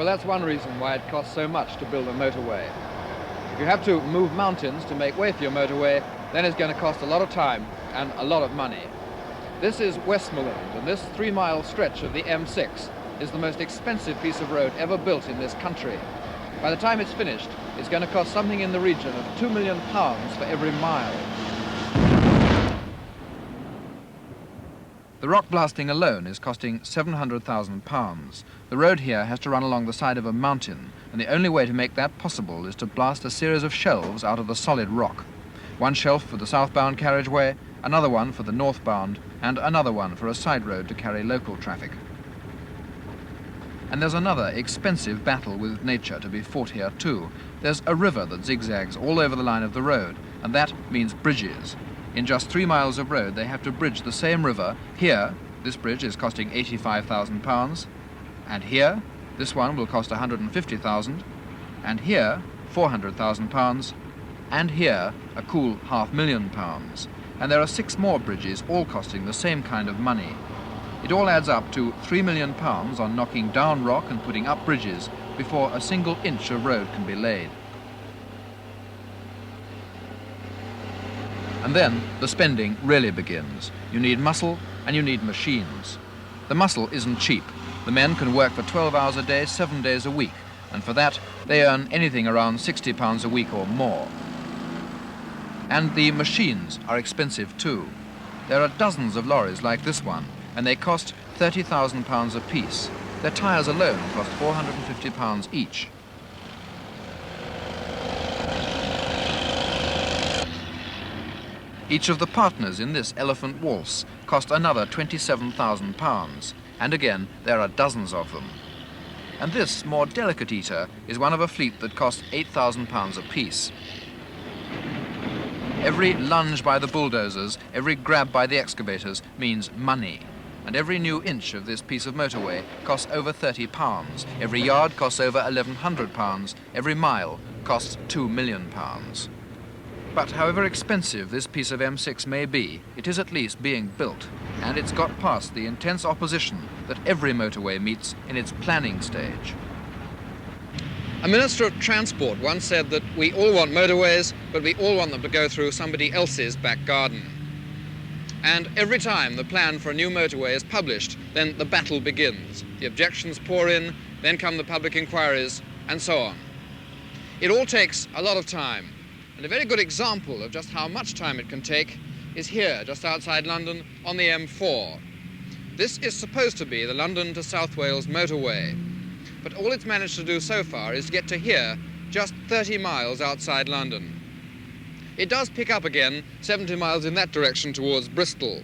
Well, that's one reason why it costs so much to build a motorway. If you have to move mountains to make way for your motorway, then it's going to cost a lot of time and a lot of money. This is Westmorland, and this 3-mile stretch of the M6 is the most expensive piece of road ever built in this country. By the time it's finished, it's going to cost something in the region of £2 million for every mile. The rock blasting alone is costing £700,000. The road here has to run along the side of a mountain, and the only way to make that possible is to blast a series of shelves out of the solid rock. One shelf for the southbound carriageway, another one for the northbound, and another one for a side road to carry local traffic. And there's another expensive battle with nature to be fought here too. There's a river that zigzags all over the line of the road, and that means bridges. In just 3 miles of road, they have to bridge the same river. Here, this bridge is costing £85,000, and here, this one will cost £150,000, and here, £400,000, and here, a cool £500,000. And there are 6 more bridges, all costing the same kind of money. It all adds up to £3 million on knocking down rock and putting up bridges before a single inch of road can be laid. And then the spending really begins. You need muscle and you need machines. The muscle isn't cheap. The men can work for 12 hours a day, 7 days a week, and for that they earn anything around £60 a week or more. And the machines are expensive too. There are dozens of lorries like this one, and they cost £30,000 apiece. Their tyres alone cost £450 each. Each of the partners in this elephant waltz cost another £27,000, and again there are dozens of them. And this more delicate eater is one of a fleet that costs £8,000 apiece. Every lunge by the bulldozers, every grab by the excavators means money. And every new inch of this piece of motorway costs over £30. Every yard costs over £1,100. Every mile costs £2 million. But however expensive this piece of M6 may be, it is at least being built, and it's got past the intense opposition that every motorway meets in its planning stage. A Minister of Transport once said that we all want motorways, but we all want them to go through somebody else's back garden. And every time the plan for a new motorway is published, then the battle begins. The objections pour in, then come the public inquiries, and so on. It all takes a lot of time. And a very good example of just how much time it can take is here, just outside London, on the M4. This is supposed to be the London to South Wales motorway, but all it's managed to do so far is to get to here, just 30 miles outside London. It does pick up again 70 miles in that direction towards Bristol,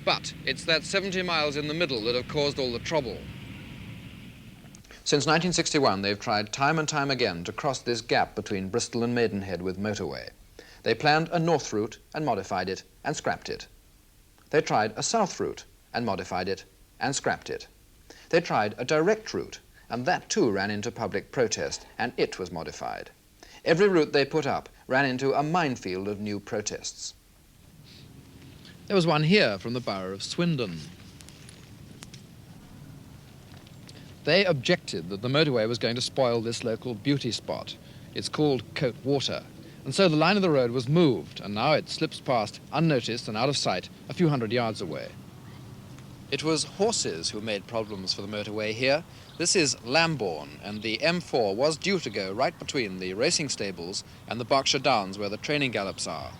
but it's that 70 miles in the middle that have caused all the trouble. Since 1961, they've tried time and time again to cross this gap between Bristol and Maidenhead with motorway. They planned a north route and modified it and scrapped it. They tried a south route and modified it and scrapped it. They tried a direct route, and that too ran into public protest, and it was modified. Every route they put up ran into a minefield of new protests. There was one here from the borough of Swindon. They objected that the motorway was going to spoil this local beauty spot. It's called Coat Water. And so the line of the road was moved, and now it slips past unnoticed and out of sight a few hundred yards away. It was horses who made problems for the motorway here. This is Lambourne, and the M4 was due to go right between the racing stables and the Berkshire Downs where the training gallops are.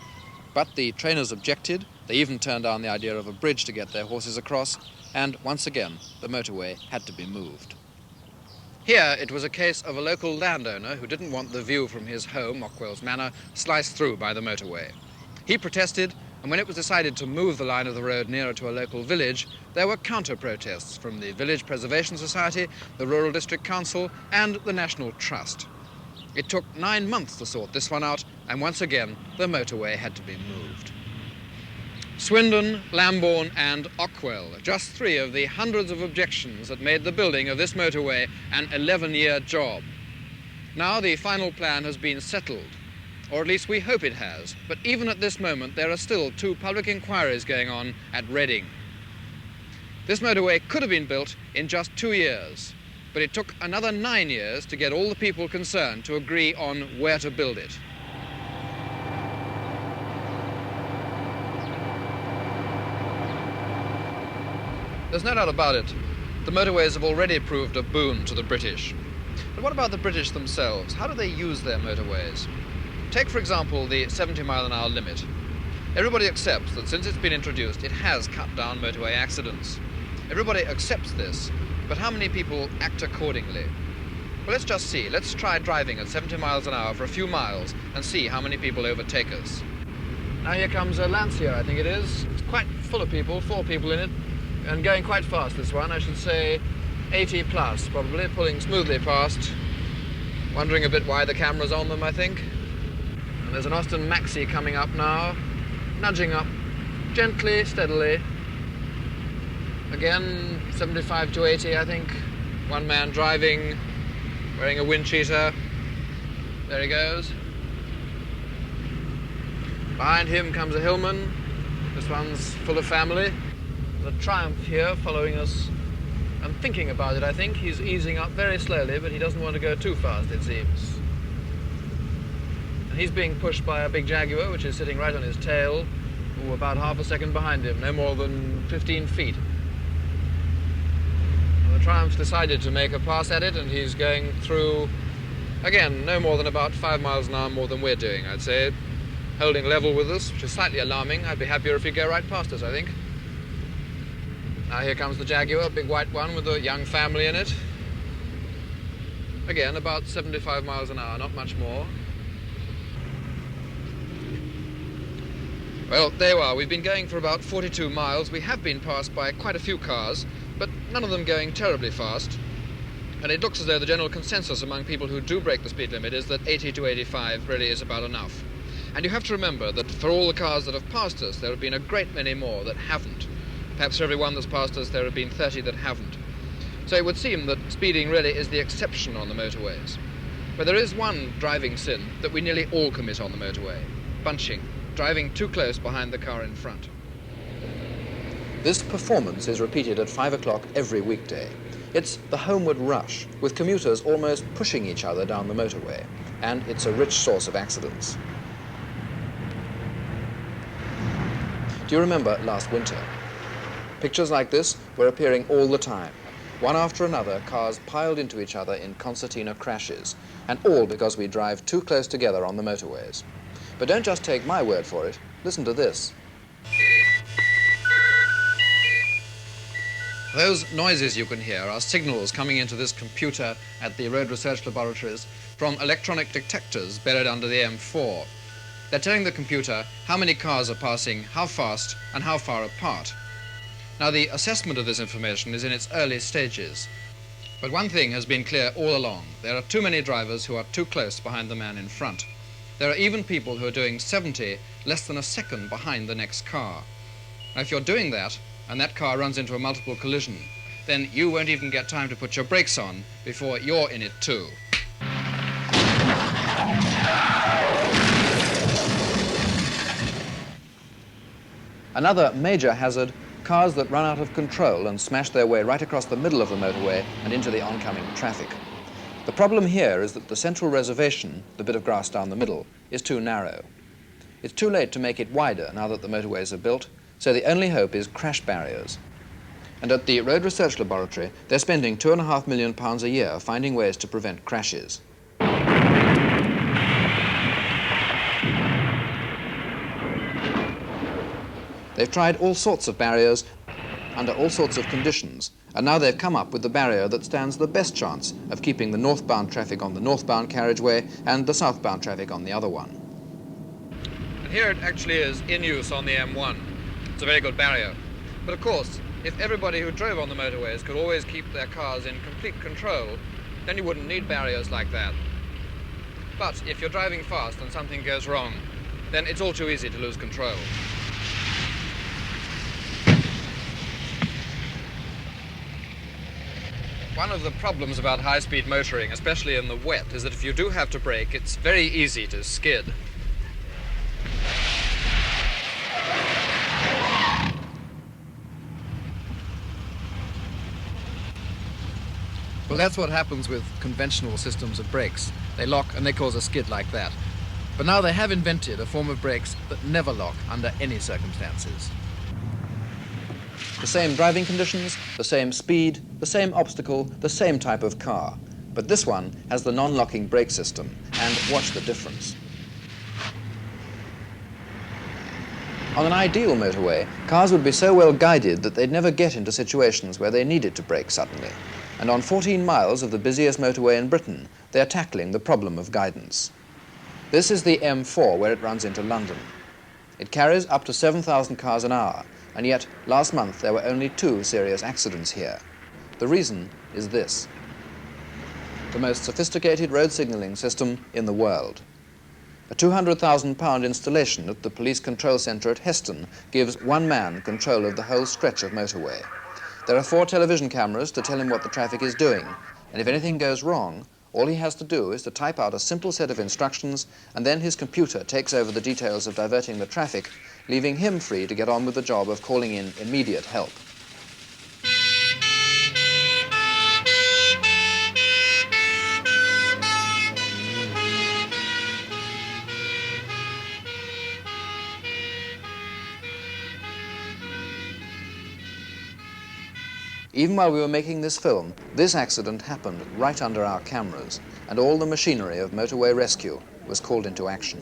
But the trainers objected. They even turned down the idea of a bridge to get their horses across, and once again the motorway had to be moved. Here it was a case of a local landowner who didn't want the view from his home, Ockwells Manor, sliced through by the motorway. He protested, and when it was decided to move the line of the road nearer to a local village, there were counter-protests from the Village Preservation Society, the Rural District Council, and the National Trust. It took 9 months to sort this one out, and once again the motorway had to be moved. Swindon, Lambourne and Ockwell, just 3 of the hundreds of objections that made the building of this motorway an 11-year job. Now the final plan has been settled, or at least we hope it has, but even at this moment there are still 2 public inquiries going on at Reading. This motorway could have been built in just 2 years, but it took another 9 years to get all the people concerned to agree on where to build it. There's no doubt about it. The motorways have already proved a boon to the British. But what about the British themselves? How do they use their motorways? Take, for example, the 70-mile-an-hour limit. Everybody accepts that since it's been introduced, it has cut down motorway accidents. Everybody accepts this, but how many people act accordingly? Well, let's just see. Let's try driving at 70 miles an hour for a few miles and see how many people overtake us. Now here comes a Lancia, I think it is. It's quite full of people, 4 people in it, and going quite fast, this one. I should say 80 plus, probably, pulling smoothly past. Wondering a bit why the camera's on them, I think. And there's an Austin Maxi coming up now, nudging up gently, steadily. Again, 75 to 80, I think. One man driving, wearing a wind cheater. There he goes. Behind him comes a Hillman. This one's full of family. There's a Triumph here following us and thinking about it, I think. He's easing up very slowly, but he doesn't want to go too fast, it seems. And he's being pushed by a big Jaguar, which is sitting right on his tail, about half a second behind him, no more than 15 feet. The Triumph's decided to make a pass at it, and he's going through, again, no more than about 5 miles an hour more than we're doing, I'd say. Holding level with us, which is slightly alarming. I'd be happier if he'd go right past us, I think. Now here comes the Jaguar, a big white one with a young family in it. Again, about 75 miles an hour, not much more. Well, there you are. We've been going for about 42 miles. We have been passed by quite a few cars, but none of them going terribly fast. And it looks as though the general consensus among people who do break the speed limit is that 80 to 85 really is about enough. And you have to remember that for all the cars that have passed us, there have been a great many more that haven't. Perhaps for every one that's passed us, there have been 30 that haven't. So it would seem that speeding really is the exception on the motorways. But there is one driving sin that we nearly all commit on the motorway: bunching, driving too close behind the car in front. This performance is repeated at 5 o'clock every weekday. It's the homeward rush, with commuters almost pushing each other down the motorway, and it's a rich source of accidents. Do you remember last winter? Pictures like this were appearing all the time. One after another, cars piled into each other in concertina crashes, and all because we drive too close together on the motorways. But don't just take my word for it. Listen to this. Those noises you can hear are signals coming into this computer at the Road Research Laboratories from electronic detectors buried under the M4. They're telling the computer how many cars are passing, how fast, and how far apart. Now, the assessment of this information is in its early stages. But one thing has been clear all along. There are too many drivers who are too close behind the man in front. There are even people who are doing 70 less than a second behind the next car. Now, if you're doing that, and that car runs into a multiple collision, then you won't even get time to put your brakes on before you're in it too. Another major hazard: cars that run out of control and smash their way right across the middle of the motorway and into the oncoming traffic. The problem here is that the central reservation, the bit of grass down the middle, is too narrow. It's too late to make it wider now that the motorways are built, so the only hope is crash barriers. And at the Road Research Laboratory, they're spending £2.5 million a year finding ways to prevent crashes. They've tried all sorts of barriers under all sorts of conditions, and now they've come up with the barrier that stands the best chance of keeping the northbound traffic on the northbound carriageway and the southbound traffic on the other one. And here it actually is in use on the M1. It's a very good barrier. But of course, if everybody who drove on the motorways could always keep their cars in complete control, then you wouldn't need barriers like that. But if you're driving fast and something goes wrong, then it's all too easy to lose control. One of the problems about high-speed motoring, especially in the wet, is that if you do have to brake, it's very easy to skid. Well, that's what happens with conventional systems of brakes. They lock and they cause a skid like that. But now they have invented a form of brakes that never lock under any circumstances. The same driving conditions, the same speed, the same obstacle, the same type of car. But this one has the non-locking brake system, and watch the difference. On an ideal motorway, cars would be so well guided that they'd never get into situations where they needed to brake suddenly. And on 14 miles of the busiest motorway in Britain, they are tackling the problem of guidance. This is the M4 where it runs into London. It carries up to 7,000 cars an hour, and yet last month there were only 2 serious accidents here. The reason is this: the most sophisticated road signalling system in the world. A £200,000 installation at the police control centre at Heston gives one man control of the whole stretch of motorway. There are 4 television cameras to tell him what the traffic is doing, and if anything goes wrong, all he has to do is to type out a simple set of instructions, and then his computer takes over the details of diverting the traffic, leaving him free to get on with the job of calling in immediate help. Even while we were making this film, this accident happened right under our cameras, and all the machinery of motorway rescue was called into action.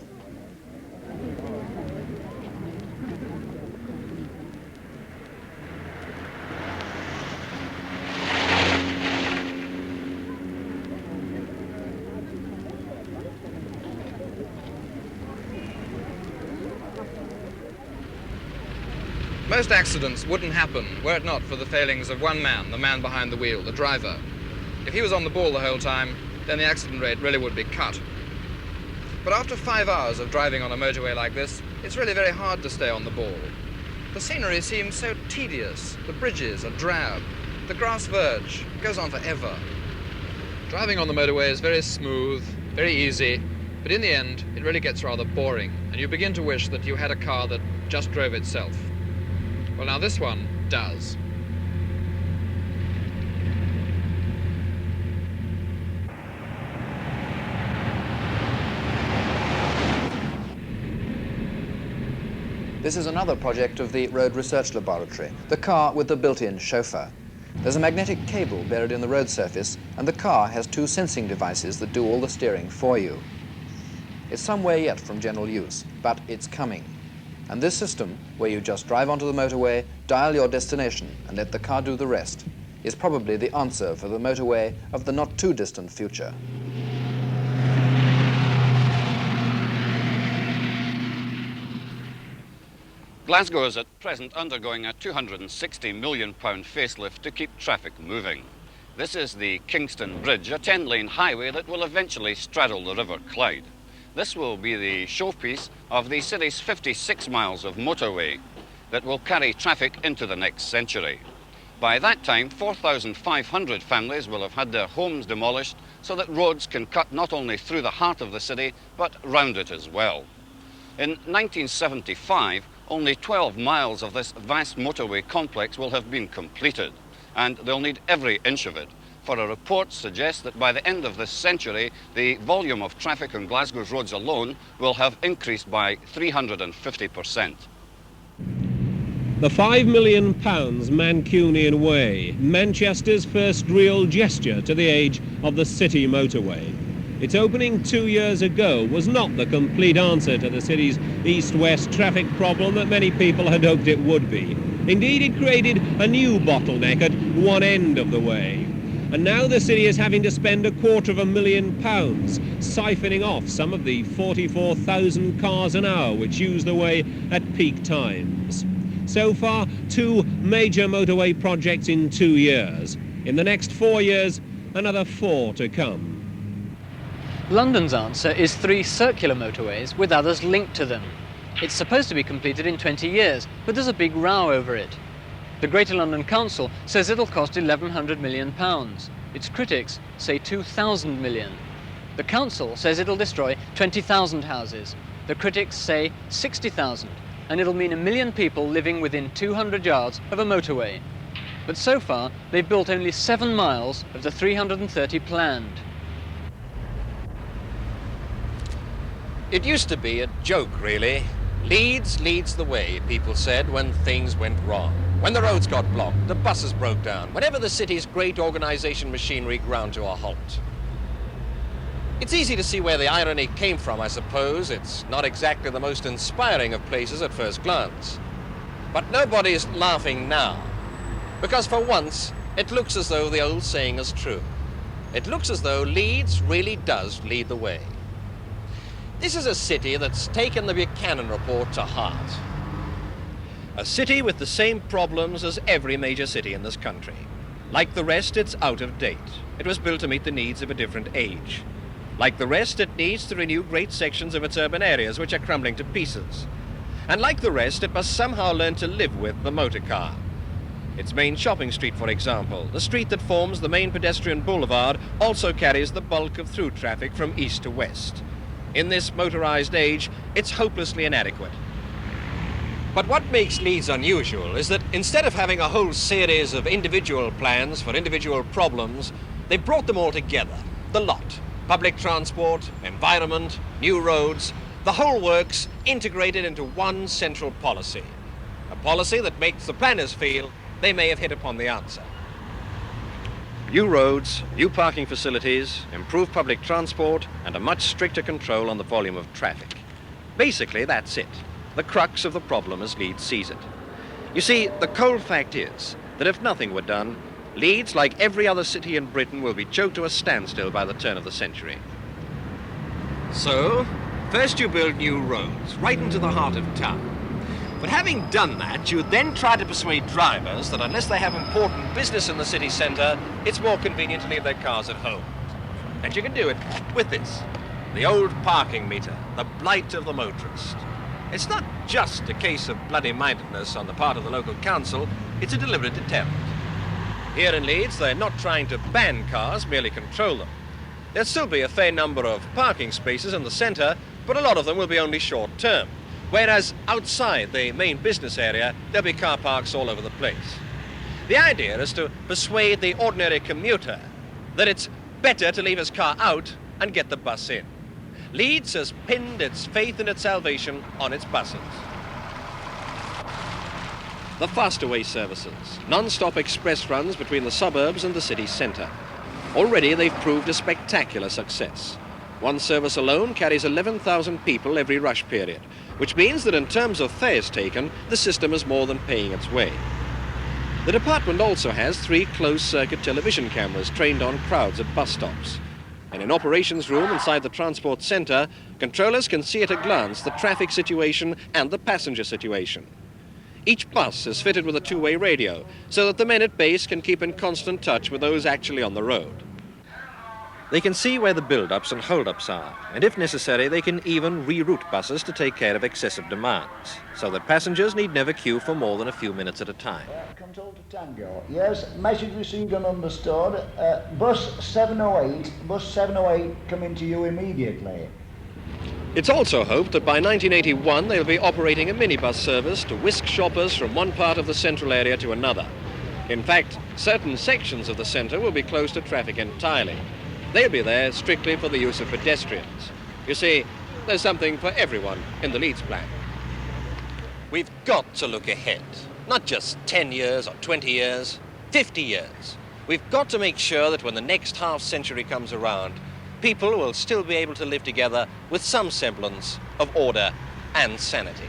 Most accidents wouldn't happen were it not for the failings of one man, the man behind the wheel, the driver. If he was on the ball the whole time, then the accident rate really would be cut. But after 5 hours of driving on a motorway like this, it's really very hard to stay on the ball. The scenery seems so tedious, the bridges are drab, the grass verge goes on forever. Driving on the motorway is very smooth, very easy, but in the end, it really gets rather boring, and you begin to wish that you had a car that just drove itself. Well, now this one does. This is another project of the Road Research Laboratory, the car with the built-in chauffeur. There's a magnetic cable buried in the road surface, and the car has 2 sensing devices that do all the steering for you. It's some way yet from general use, but it's coming. And this system, where you just drive onto the motorway, dial your destination, and let the car do the rest, is probably the answer for the motorway of the not-too-distant future. Glasgow is at present undergoing a £260 million facelift to keep traffic moving. This is the Kingston Bridge, a 10-lane highway that will eventually straddle the River Clyde. This will be the showpiece of the city's 56 miles of motorway that will carry traffic into the next century. By that time, 4,500 families will have had their homes demolished so that roads can cut not only through the heart of the city, but round it as well. In 1975, only 12 miles of this vast motorway complex will have been completed, and they'll need every inch of it. For a report suggests that by the end of this century, the volume of traffic on Glasgow's roads alone will have increased by 350%. The £5 million Mancunian Way, Manchester's first real gesture to the age of the city motorway. Its opening 2 years ago was not the complete answer to the city's east-west traffic problem that many people had hoped it would be. Indeed, it created a new bottleneck at one end of the way. And now the city is having to spend £250,000 siphoning off some of the 44,000 cars an hour which use the way at peak times. So far, 2 major motorway projects in 2 years. In the next 4 years, another 4 to come. London's answer is 3 circular motorways with others linked to them. It's supposed to be completed in 20 years, but there's a big row over it. The Greater London Council says it'll cost £1,100 million. Its critics say 2,000 million. The council says it'll destroy 20,000 houses. The critics say 60,000, and it'll mean 1 million people living within 200 yards of a motorway. but so far they've built only 7 miles of the 330 planned. It used to be a joke, really. Leeds leads the way, people said, when things went wrong. When the roads got blocked, the buses broke down, whenever the city's great organization machinery ground to a halt. It's easy to see where the irony came from, I suppose. It's not exactly the most inspiring of places at first glance. But nobody's laughing now, because for once, it looks as though the old saying is true. It looks as though Leeds really does lead the way. This is a city that's taken the Buchanan report to heart. A city with the same problems as every major city in this country. Like the rest, it's out of date. It was built to meet the needs of a different age. Like the rest, it needs to renew great sections of its urban areas, which are crumbling to pieces. And like the rest, it must somehow learn to live with the motor car. Its main shopping street, for example, the street that forms the main pedestrian boulevard, also carries the bulk of through traffic from east to west. In this motorized age, it's hopelessly inadequate. But what makes Leeds unusual is that instead of having a whole series of individual plans for individual problems, they brought them all together, the lot. Public transport, environment, new roads, the whole works integrated into one central policy. A policy that makes the planners feel they may have hit upon the answer. New roads, new parking facilities, improved public transport, and a much stricter control on the volume of traffic. Basically, that's it. The crux of the problem as Leeds sees it. You see, the cold fact is that if nothing were done, Leeds, like every other city in Britain, will be choked to a standstill by the turn of the century. So, first you build new roads right into the heart of town. But having done that, you then try to persuade drivers that unless they have important business in the city centre, it's more convenient to leave their cars at home. And you can do it with this, the old parking meter, the blight of the motorist. It's not just a case of bloody-mindedness on the part of the local council, it's a deliberate attempt. Here in Leeds, they're not trying to ban cars, merely control them. There'll still be a fair number of parking spaces in the centre, but a lot of them will be only short-term. Whereas outside the main business area, there'll be car parks all over the place. The idea is to persuade the ordinary commuter that it's better to leave his car out and get the bus in. Leeds has pinned its faith in its salvation on its buses. The Fastaway services, non-stop express runs between the suburbs and the city centre. Already they've proved a spectacular success. One service alone carries 11,000 people every rush period, which means that in terms of fares taken, the system is more than paying its way. The department also has 3 closed-circuit television cameras trained on crowds at bus stops. In an operations room inside the transport centre, controllers can see at a glance the traffic situation and the passenger situation. Each bus is fitted with a 2-way radio, so that the men at base can keep in constant touch with those actually on the road. They can see where the build-ups and hold-ups are, and if necessary, they can even reroute buses to take care of excessive demands, so that passengers need never queue for more than a few minutes at a time. Control to Tango. Yes, message received and understood. Bus 708 coming to you immediately. It's also hoped that by 1981 they'll be operating a minibus service to whisk shoppers from one part of the central area to another. In fact, certain sections of the centre will be closed to traffic entirely. They'll be there strictly for the use of pedestrians. You see, there's something for everyone in the Leeds plan. We've got to look ahead. Not just 10 years or 20 years, 50 years. We've got to make sure that when the next half-century comes around, people will still be able to live together with some semblance of order and sanity.